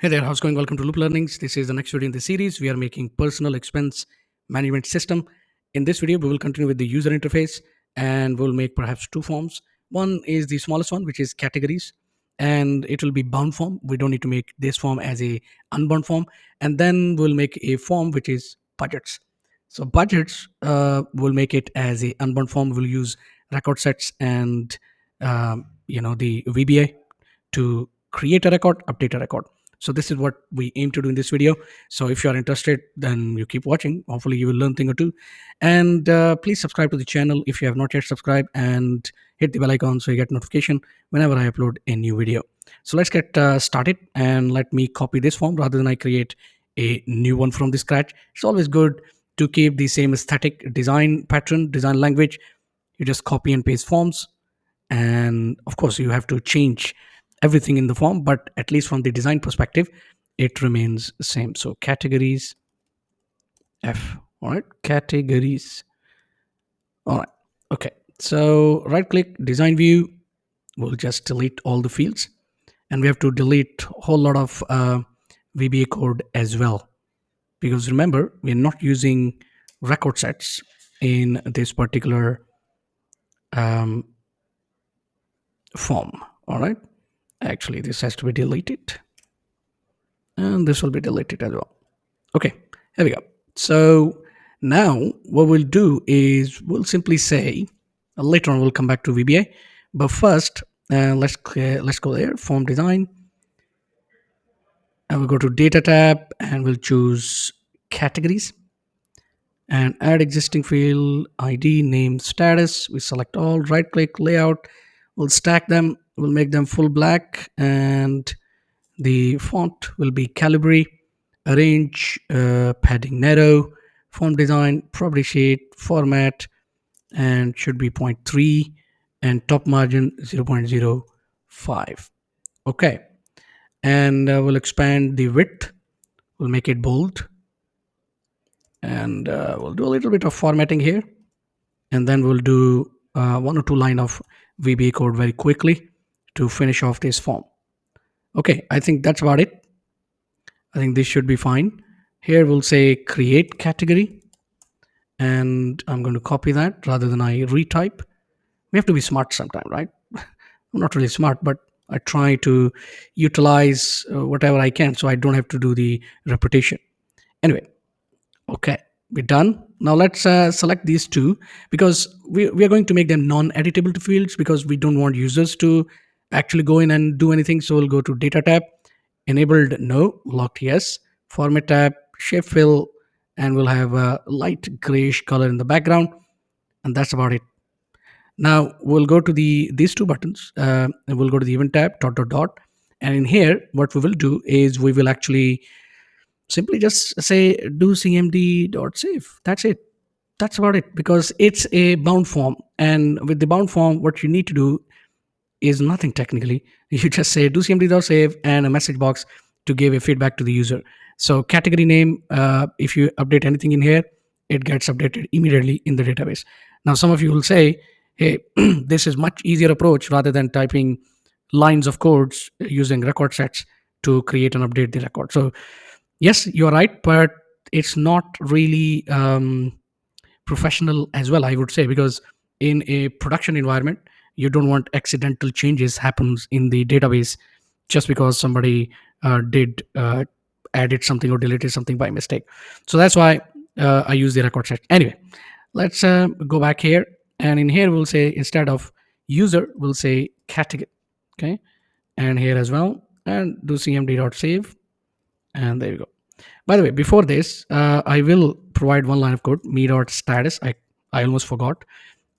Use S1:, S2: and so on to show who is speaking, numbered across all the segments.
S1: Hey there, how's it going? Welcome to Looplearnings. This is the next video in the series. We are making personal expense management system. In this video, we will continue with the user interface and we'll make perhaps two forms. One is the smallest one, which is categories, and it will be bound form. We don't need to make this form as a unbound form. And then we'll make a form which is budgets. So budgets, we'll make it as a unbound form. We'll use record sets and the VBA to create a record, update a record. So this is what we aim to do in this video. So if you're interested, then you keep watching. Hopefully you will learn thing or two. And please subscribe to the channel if you have not yet subscribed, and hit the bell icon so you get notification whenever I upload a new video. So let's get started, and let me copy this form rather than I create a new one from the scratch. It's always good to keep the same aesthetic design pattern, design language. You just copy and paste forms, and of course you have to change everything in the form, but at least from the design perspective it remains the same. So categories F. All right, categories. All right, okay, so right click, design view. We'll just delete all the fields, and we have to delete a whole lot of VBA code as well, because remember, we're not using record sets in this particular form. All right, actually this has to be deleted, and this will be deleted as well. Okay, here we go. So now what we'll do is we'll simply say, later on we'll come back to VBA, but first let's go there, form design, and we'll go to data tab and we'll choose categories and add existing field, ID, name, status. We select all, right click, layout. We'll stack them, we'll make them full black, and the font will be Calibri, arrange, padding narrow, font design, property sheet, format, and should be 0.3, and top margin 0.05. Okay, and we'll expand the width, we'll make it bold, and we'll do a little bit of formatting here, and then we'll do 1 or 2 line of VBA code very quickly to finish off this form. Okay, I think that's about it. I think this should be fine. Here we'll say create category, and I'm going to copy that rather than I retype. We have to be smart sometime, right? I'm not really smart, but I try to utilize whatever I can so I don't have to do the repetition. Anyway, okay, we're done. Now let's select these two, because we are going to make them non-editable fields, because we don't want users to actually go in and do anything. So we'll go to data tab, enabled no, locked yes, format tab, shape fill, and we'll have a light grayish color in the background, and that's about it. Now we'll go to these two buttons, and we'll go to the event tab, dot dot dot, and in here what we will do is we will actually simply just say do cmd.save. That's it. That's about it, because it's a bound form, and with the bound form what you need to do is nothing technically. You just say do cmd.save and a message box to give a feedback to the user. So category name, if you update anything in here, it gets updated immediately in the database. Now some of you will say, hey, this is much easier approach rather than typing lines of codes using record sets to create and update the record. So yes, you're right, but it's not really professional as well, I would say, because in a production environment you don't want accidental changes happens in the database just because somebody added something or deleted something by mistake. So that's why I use the record set. Anyway, let's go back here, and in here we'll say, instead of user, we'll say category. Okay, and here as well, and do cmd.save, and there you go. By the way, before this, I will provide one line of code, me.status. I almost forgot.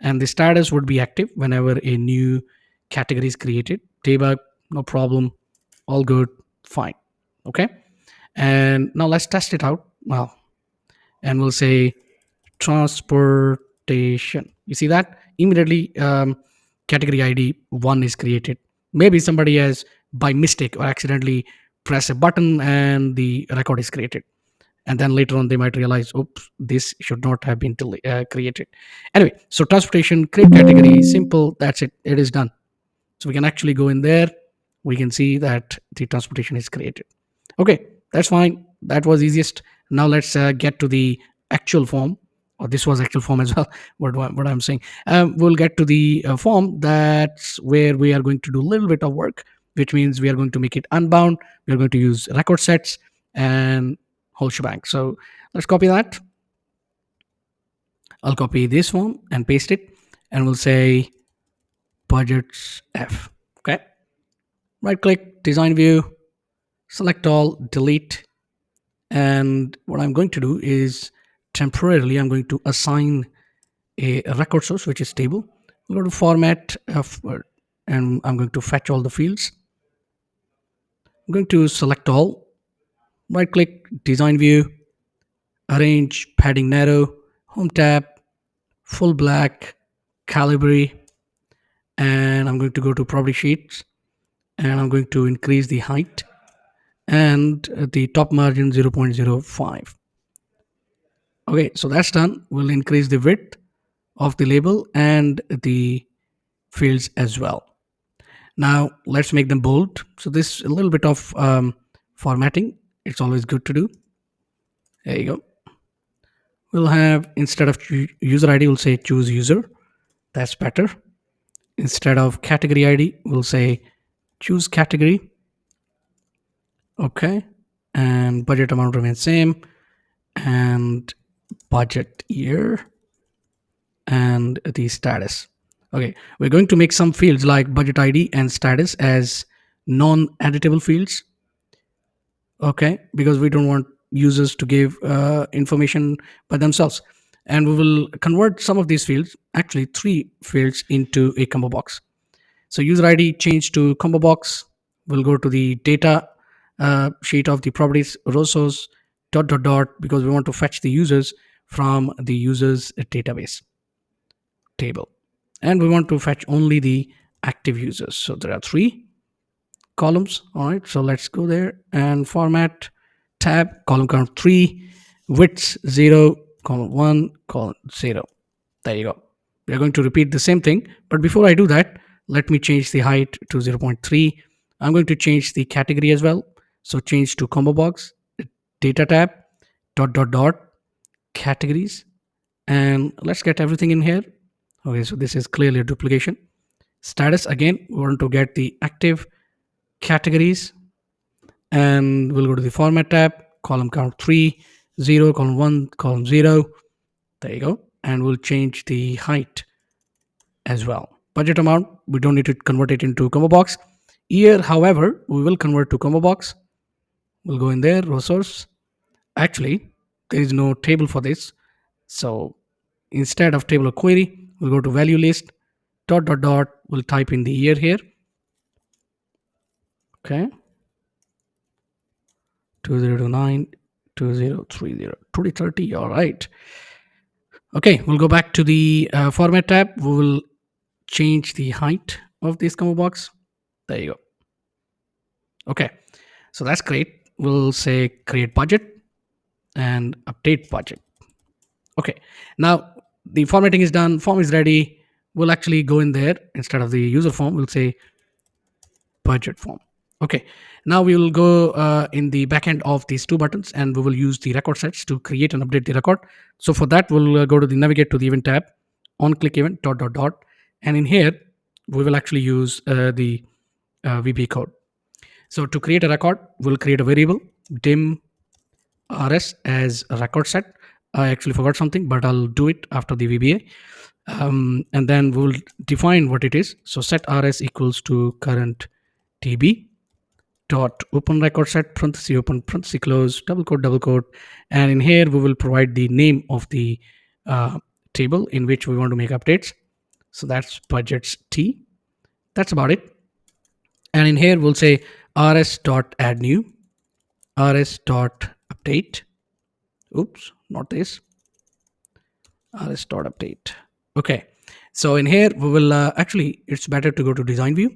S1: And the status would be active whenever a new category is created. Debug, no problem, all good, fine. Okay. And now let's test it out. Well, and we'll say transportation. You see that? Immediately category ID 1 is created. Maybe somebody has by mistake or accidentally press a button and the record is created, and then later on they might realize, oops, this should not have been created. Anyway, so transportation, create category, simple, that's it, it is done. So we can actually go in there, we can see that the transportation is created. Okay, that's fine. That was easiest. Now let's get to the actual form. Or this was actual form as well. What I'm saying. We'll get to the form. That's where we are going to do a little bit of work, which means we are going to make it unbound. We are going to use record sets and whole shebang. So let's copy that. I'll copy this form and paste it, and we'll say budgets F. Okay. Right click, design view, select all, delete. And what I'm going to do is temporarily I'm going to assign a record source, which is table. We'll go to format and I'm going to fetch all the fields. I'm going to select all, right click, design view, arrange, padding narrow, home tab, full black, calibrate, and I'm going to go to property sheets and I'm going to increase the height and the top margin 0.05. Okay, so that's done. We'll increase the width of the label and the fields as well. Now let's make them bold. So this a little bit of formatting. It's always good to do. There you go. We'll have, instead of user ID, we'll say choose user. That's better. Instead of category ID, we'll say choose category. Okay. And budget amount remains same. And budget year and the status. Okay, we're going to make some fields like budget ID and status as non-editable fields. Okay, because we don't want users to give information by themselves. And we will convert some of these fields, actually 3 fields, into a combo box. So user ID change to combo box. We'll go to the data sheet of the properties row source dot dot dot, because we want to fetch the users from the users database table, and we want to fetch only the active users. So there are 3 columns. All right, so let's go there and format, tab, column count 3, width 0, column 1, column 0. There you go. We are going to repeat the same thing, but before I do that, let me change the height to 0.3. I'm going to change the category as well. So change to combo box, data tab, dot dot dot, categories, and let's get everything in here. Okay, so this is clearly a duplication. Status, again, we want to get the active categories, and we'll go to the format tab, column count 3, 0, column 1, column 0. There you go. And we'll change the height as well. Budget amount, we don't need to convert it into combo box. Year, however, we will convert to combo box. We'll go in there, row source. Actually, there is no table for this. So instead of table or query, we'll go to value list, dot dot dot, we'll type in the year here. Okay. 2029, 2030, 2030. All right. Okay, we'll go back to the format tab. We will change the height of this combo box. There you go. Okay, so that's great. We'll say create budget and update budget. Okay, now the formatting is done, form is ready. We'll actually go in there, instead of the user form, we'll say budget form. Okay, now we will go in the backend of these 2 buttons, and we will use the record sets to create and update the record. So for that, we'll go to the navigate to the event tab, on click event, dot dot dot, and in here we will actually use the VB code. So to create a record, we'll create a variable dim rs as a record set. I actually forgot something, but I'll do it after the VBA. And then we'll define what it is. So set rs equals to current tb dot open record set, parenthesis open, parenthesis close, double quote, and in here we will provide the name of the table in which we want to make updates. So that's budgets t. That's about it. And in here we'll say rs dot add new, rs dot update. Oops, not this. Rs dot update. Okay, so in here we will actually, it's better to go to design view,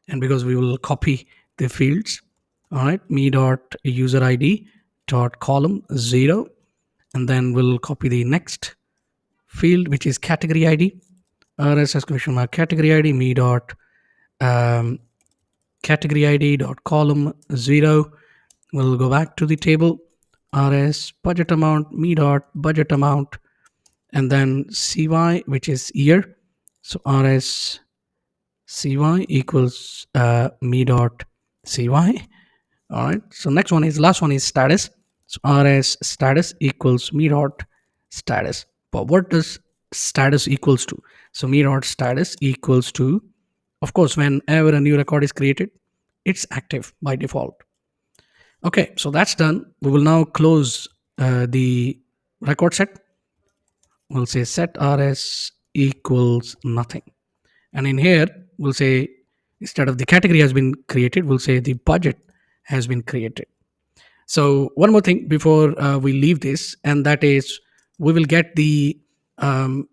S1: and because we will copy the fields. All right, me dot user id dot column 0, and then we'll copy the next field, which is category id, rs exclamation mark category id, me dot category id dot column 0. We'll go back to the table, rs budget amount, me dot budget amount, and then cy, which is year. So rs cy equals me dot cy. All right. So last one is status. So rs status equals me dot status. But what does status equals to? So me dot status equals to, of course, whenever a new record is created, it's active by default. Okay, so that's done. We will now close the record set. We'll say set rs equals nothing. And in here, we'll say instead of the category has been created, we'll say the budget has been created. So one more thing before we leave this, and that is we will get the um,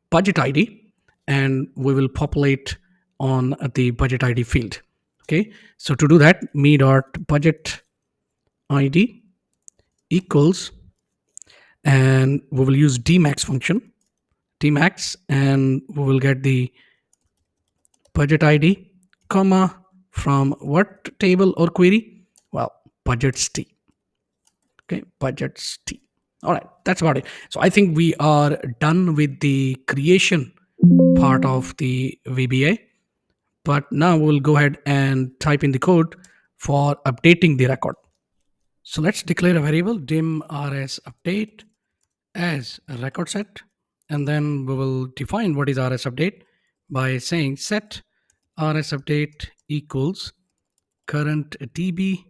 S1: budget ID and we will populate on the budget ID field. Okay, so to do that, me dot budget ID equals, and we will use dmax function, dmax, and we will get the budget ID, comma, from what table or query? Well, budgets T. Okay, budgets T. All right, that's about it. So I think we are done with the creation part of the VBA. But now we'll go ahead and type in the code for updating the record. So let's declare a variable dim rs update as a record set, and then we will define what is rs update by saying set rs update equals current db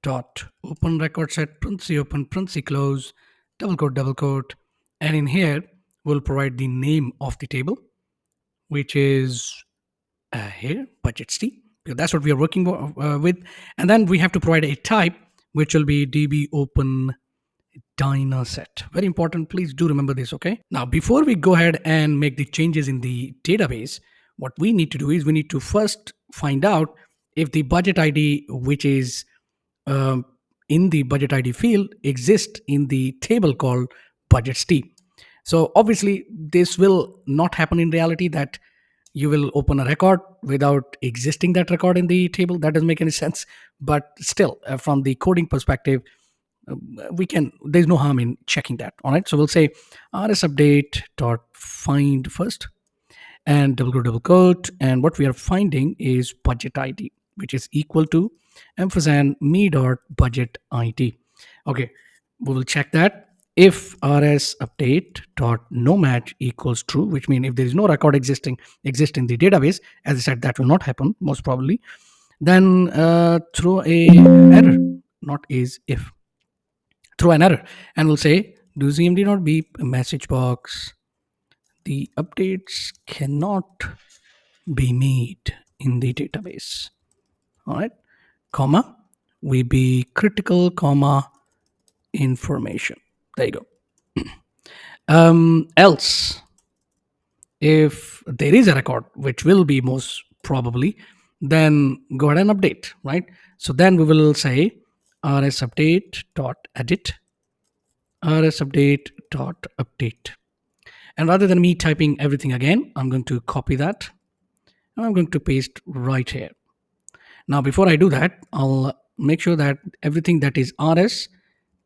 S1: dot open record set parenthesis open parenthesis close double quote, and in here we'll provide the name of the table, which is here budgets T, because that's what we are working with, and then we have to provide a type which will be db open Dyna set. Very important. Please do remember this. Okay. Now, before we go ahead and make the changes in the database, what we need to do is we need to first find out if the budget ID, which is um, in the budget ID field, exists in the table called budgets T. So obviously, this will not happen in reality, that you will open a record without existing that record in the table. That doesn't make any sense. But still, from the coding perspective, we can, there's no harm in checking that. All right, so we'll say rs update dot find first and double quote, and what we are finding is budget id, which is equal to ampersand me dot budget id. Okay, we will check that. If rs update dot no match equals true, which means if there is no record exist in the database, as I said, that will not happen most probably, then throw a error, not is if, throw an error, and we'll say do cmd not beep message box, the updates cannot be made in the database. All right, comma, we be critical, comma, information. There you go. Else, if there is a record, which will be most probably, then go ahead and update, right? So then we will say rs update dot edit rs update dot update. And rather than me typing everything again, I'm going to copy that and I'm going to paste right here. Now, before I do that, I'll make sure that everything that is rs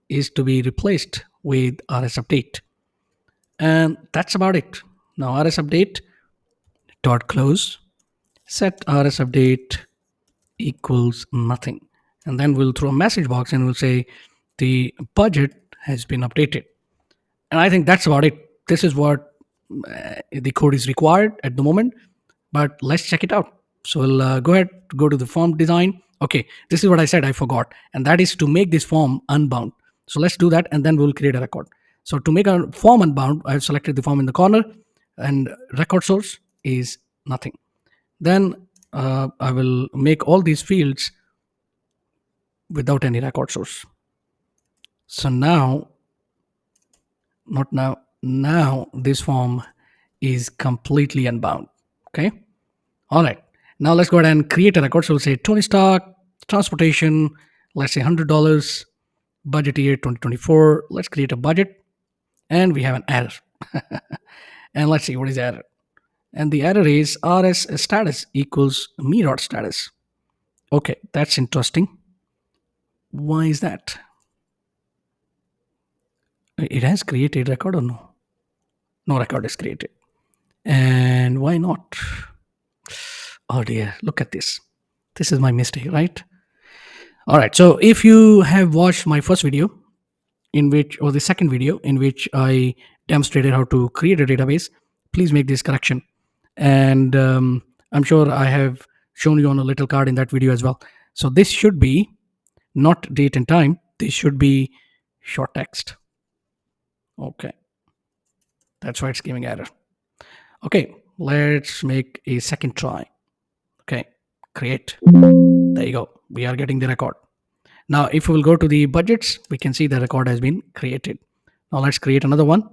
S1: is to be replaced with rs update. And that's about it. Now, rs update dot close, set rs update equals nothing. And then we'll throw a message box and we'll say the budget has been updated. And I think that's about it. This is what the code is required at the moment, but let's check it out. So we'll go ahead, go to the form design. Okay, this is what I said I forgot, and that is to make this form unbound. So let's do that, and then we'll create a record. So to make a form unbound, I've selected the form in the corner, and record source is nothing. Then I will make all these fields without any record source. So now, not now, now this form is completely unbound. Okay. All right. Now let's go ahead and create a record. So we'll say Tony Stark, transportation, let's say $100, budget year 2024. Let's create a budget. And we have an error. And let's see what is the error. And the error is rs status equals me dot status. Okay, that's interesting. Why is that? It has created record or no? No record is created. And why not? Oh dear, look at this. This is my mistake, right? All right. So if you have watched my first video, in which, or the second video in which I demonstrated how to create a database, please make this correction. And I'm sure I have shown you on a little card in that video as well. So this should be not date and time. This should be short text. Okay. That's why it's giving error. Okay. Let's make a second try. Okay. Create. There you go. We are getting the record. Now, if we will go to the budgets, we can see the record has been created. Now let's create another one.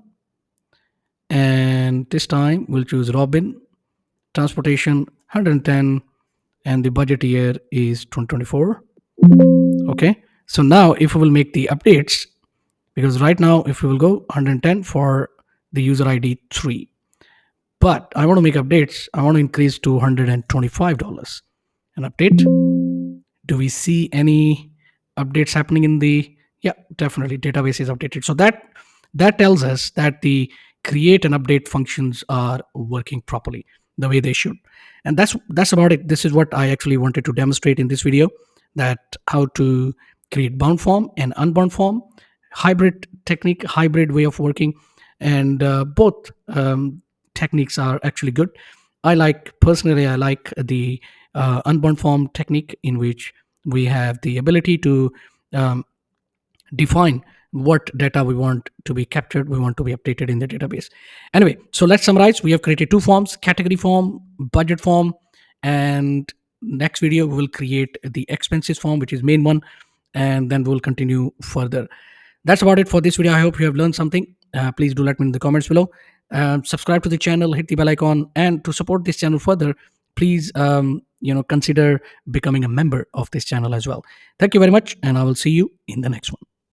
S1: And this time we'll choose Robin, transportation 110, and the budget year is 2024. Okay. So now if we will make the updates, because right now if we will go 110 for the user ID 3, but I want to make updates. I want to increase to $125 and update. Do we see any updates happening in the, yeah, definitely database is updated. So that tells us that the create and update functions are working properly the way they should. And that's about it. This is what I actually wanted to demonstrate in this video, that how to create bound form and unbound form, hybrid technique, hybrid way of working. And both techniques are actually good. I like the unbound form technique, in which we have the ability to um, define what data we want to be captured, we want to be updated in the database. Anyway, so let's summarize. We have created two forms: category form, budget form, and next video we will create the expenses form, which is main one, and then we'll continue further. That's about it for this video. I hope you have learned something. Please do let me in the comments below. Subscribe to the channel, hit the bell icon, and to support this channel further, please consider becoming a member of this channel as well. Thank you very much, and I will see you in the next one.